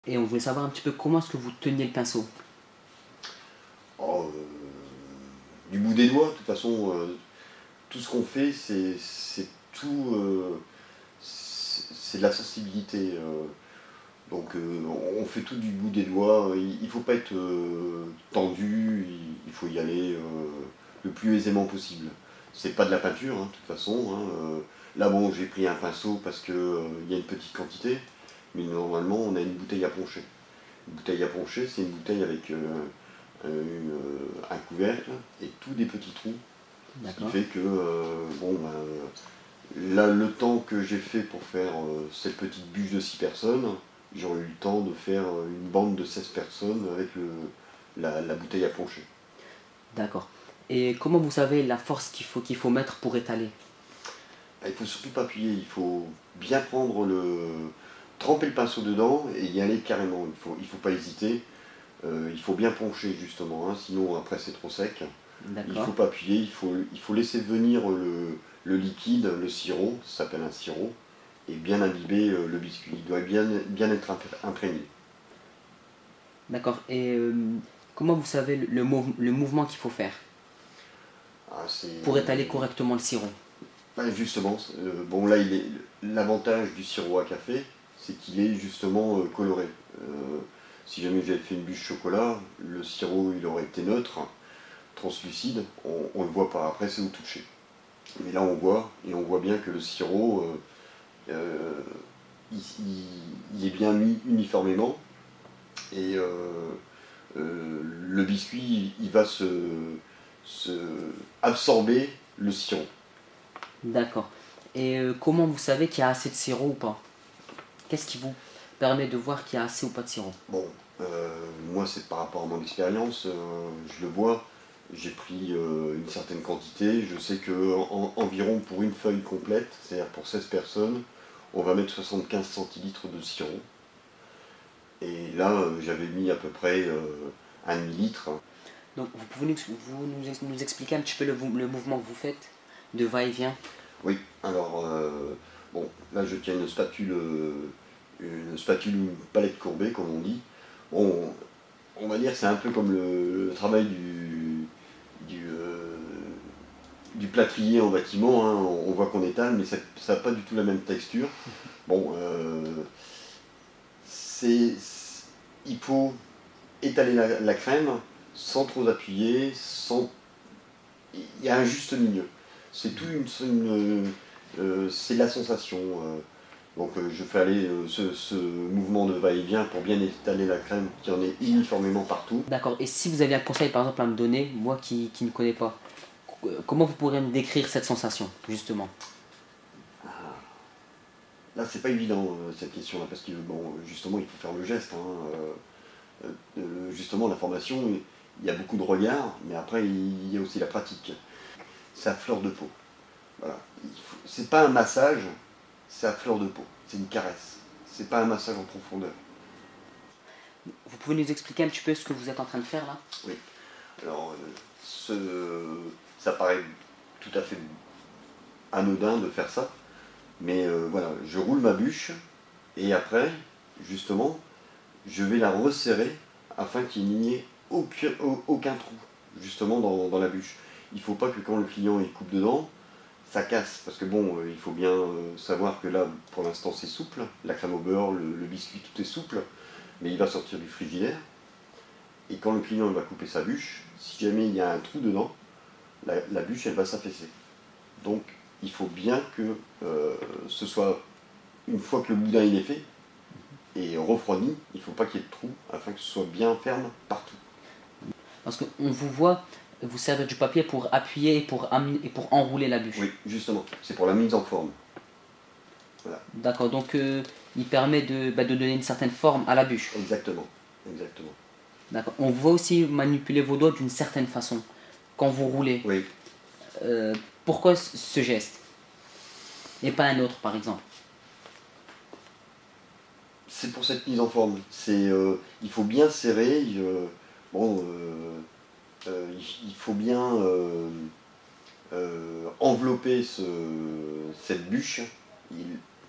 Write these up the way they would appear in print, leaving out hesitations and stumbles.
Et on voulait savoir un petit peu comment est-ce que vous teniez le pinceau. Oh, du bout des doigts, de toute façon, tout ce qu'on fait, c'est tout, c'est de la sensibilité. Donc on fait tout du bout des doigts. Il ne faut pas être tendu, il faut y aller le plus aisément possible. C'est pas de la peinture, hein, de toute façon. Hein, là, bon, j'ai pris un pinceau parce qu'il y a une petite quantité, mais normalement, on a une bouteille à poncher. Une bouteille à poncher, c'est une bouteille avec un couvercle et tous des petits trous. Ce qui D'accord. fait que, bon, là, le temps que j'ai fait pour faire cette petite bûche de 6 personnes, j'aurais eu le temps de faire une bande de 16 personnes avec la bouteille à poncher. D'accord. Et comment vous savez la force qu'il faut mettre pour étaler? Il ne faut surtout pas appuyer, il faut bien tremper le pinceau dedans et y aller carrément. Il faut pas hésiter. Il faut bien pencher justement, hein, sinon après c'est trop sec. Il ne faut D'accord. pas appuyer, il faut laisser venir le liquide, le sirop, ça s'appelle un sirop, et bien imbiber le biscuit. Il doit bien être imprégné. D'accord. Et comment vous savez le mouvement qu'il faut faire Ah, pour étaler correctement le sirop? justement, bon là l'avantage du sirop à café, c'est qu'il est justement coloré. Si jamais j'avais fait une bûche chocolat, le sirop il aurait été neutre, translucide, on ne le voit pas, après c'est au toucher. Mais là on voit, et on voit bien que le sirop, il est bien mis uniformément, et le biscuit, il va se absorber le sirop. D'accord. Et comment vous savez qu'il y a assez de sirop ou pas? Qu'est-ce qui vous permet de voir qu'il y a assez ou pas de sirop? Bon, moi c'est par rapport à mon expérience, je le vois, j'ai pris une certaine quantité, je sais que environ pour une feuille complète, c'est-à-dire pour 16 personnes, on va mettre 75 centilitres de sirop. Et là, j'avais mis à peu près un demi-litre. Donc vous pouvez nous expliquer un petit peu le mouvement que vous faites de va-et-vient? Oui, alors, bon, là je tiens une spatule ou une palette courbée, comme on dit. Bon, on va dire que c'est un peu comme le travail du, euh, du plâtrier en bâtiment, hein. On voit qu'on étale, mais ça n'a pas du tout la même texture. Bon, c'est, il faut étaler la crème sans trop appuyer, il y a un juste milieu. C'est tout c'est la sensation. Donc je fais aller ce mouvement de va-et-vient pour bien étaler la crème qui en est uniformément partout. D'accord. Et si vous aviez un conseil par exemple à me donner, moi qui ne connais pas, comment vous pourriez me décrire cette sensation, justement? Là c'est pas évident cette question-là parce que bon justement il faut faire le geste, hein. Justement la formation, il y a beaucoup de regards, mais après il y a aussi la pratique. C'est à fleur de peau. Voilà. C'est pas un massage, c'est à fleur de peau. C'est une caresse. C'est pas un massage en profondeur. Vous pouvez nous expliquer un petit peu ce que vous êtes en train de faire là? Oui. Alors, ça paraît tout à fait anodin de faire ça, mais voilà, je roule ma bûche et après, justement, je vais la resserrer afin qu'il n'y ait aucun trou, justement, dans la bûche. Il ne faut pas que quand le client il coupe dedans, ça casse, parce que bon, il faut bien savoir que là, pour l'instant, c'est souple, la crème au beurre, le biscuit, tout est souple, mais il va sortir du frigidaire, et quand le client il va couper sa bûche, si jamais il y a un trou dedans, la bûche, elle va s'affaisser. Donc, il faut bien que ce soit, une fois que le boudin il est fait, et refroidi, il ne faut pas qu'il y ait de trou, afin que ce soit bien ferme partout. Parce qu'on vous voit vous servir du papier pour appuyer et pour enrouler la bûche. Oui, justement, c'est pour la mise en forme. Voilà, D'accord, donc il permet de donner une certaine forme à la bûche. exactement, exactement. D'accord. On voit aussi manipuler vos doigts d'une certaine façon quand vous roulez. Oui, Euh, Pourquoi ce geste et pas un autre par exemple? c'est pour cette mise en forme. Il faut bien serrer. Bon, il faut bien envelopper cette bûche.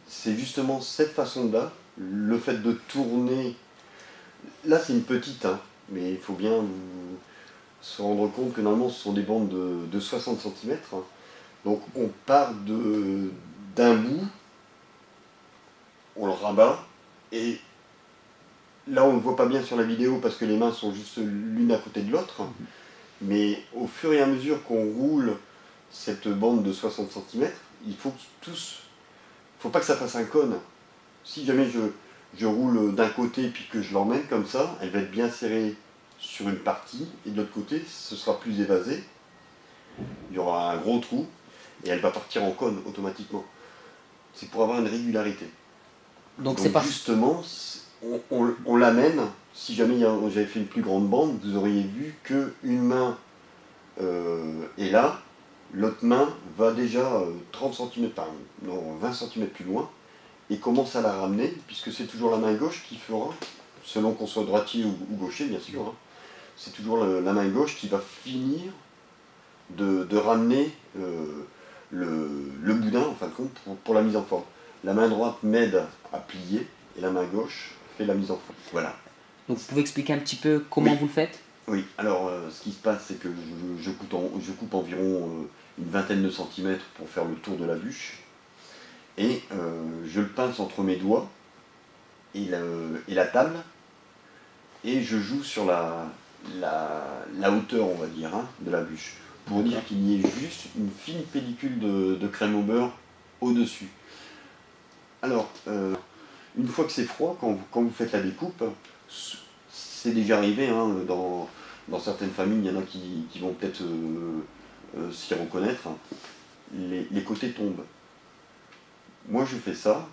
C'est justement cette façon-là, le fait de tourner Là, c'est une petite, hein, mais il faut bien se rendre compte que normalement, ce sont des bandes de 60 cm. Donc, on part d'un bout, on le rabat, et là, on ne le voit pas bien sur la vidéo parce que les mains sont juste l'une à côté de l'autre. Mais au fur et à mesure qu'on roule cette bande de 60 cm, il faut faut pas que ça fasse un cône. Si jamais je roule d'un côté puis que je l'emmène comme ça, elle va être bien serrée sur une partie, et de l'autre côté, ce sera plus évasé. Il y aura un gros trou, et elle va partir en cône automatiquement. C'est pour avoir une régularité. Donc c'est Donc pas... justement, on l'amène, si jamais j'avais fait une plus grande bande, vous auriez vu qu'une main est là, l'autre main va déjà 30 cm, enfin non, 20 cm plus loin, et commence à la ramener, puisque c'est toujours la main gauche qui fera, selon qu'on soit droitier ou gaucher bien sûr, hein, c'est toujours la main gauche qui va finir de ramener le boudin, en fin de compte, pour la mise en forme. La main droite m'aide à plier, et la main gauche fait la mise en forme. Voilà. Donc vous pouvez expliquer un petit peu comment Oui. vous le faites? Oui, alors ce qui se passe, c'est que je coupe environ une vingtaine de centimètres pour faire le tour de la bûche, et je le pince entre mes doigts et la table, et je joue sur la hauteur, on va dire, hein, de la bûche, pour dire qu'il y ait juste une fine pellicule de crème au beurre au-dessus. Alors, une fois que c'est froid, quand vous faites la découpe, c'est déjà arrivé, hein, dans certaines familles, il y en a qui vont peut-être s'y reconnaître, les côtés tombent. Moi je fais ça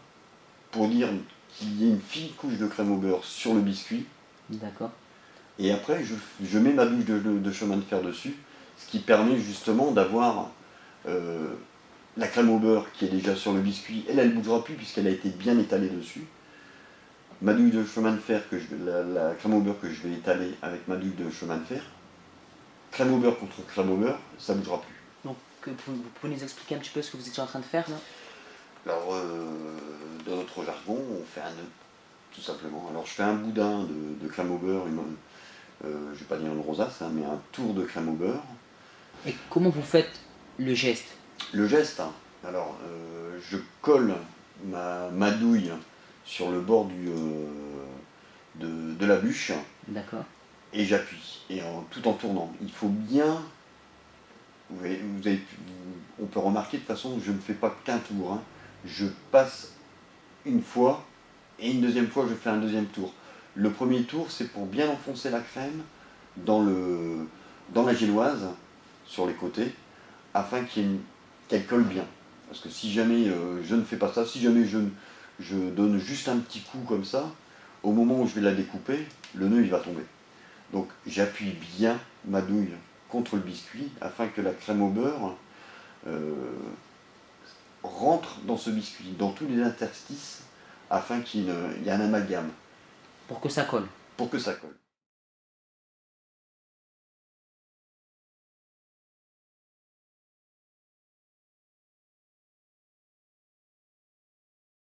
pour dire qu'il y ait une fine couche de crème au beurre sur le biscuit, D'accord. et après je mets ma bûche de chemin de fer dessus, ce qui permet justement d'avoir la crème au beurre qui est déjà sur le biscuit. Elle ne bougera plus puisqu'elle a été bien étalée dessus. Ma douille de chemin de fer, la crème au beurre que je vais étaler avec ma douille de chemin de fer, crème au beurre contre crème au beurre, ça ne bougera plus. Donc vous pouvez nous expliquer un petit peu ce que vous étiez en train de faire là? Alors, dans notre jargon, on fait un nœud, tout simplement. Alors, je fais un boudin de crème au beurre, je ne vais pas dire une rosace, hein, mais un tour de crème au beurre. Et comment vous faites le geste? Le geste, hein, alors, je colle ma douille sur le bord de la bûche, D'accord. et j'appuie, tout en tournant. Il faut bien... on peut remarquer de toute façon que je ne fais pas qu'un tour, hein. Je passe une fois, et une deuxième fois je fais un deuxième tour. Le premier tour, c'est pour bien enfoncer la crème dans la génoise, sur les côtés, afin qu'elle colle bien. Parce que si jamais je ne fais pas ça, si jamais je donne juste un petit coup comme ça, au moment où je vais la découper, le nœud il va tomber. Donc j'appuie bien ma douille contre le biscuit afin que la crème au beurre rentre dans ce biscuit, dans tous les interstices, afin qu'il y ait un amalgame, Pour que ça colle. pour que ça colle.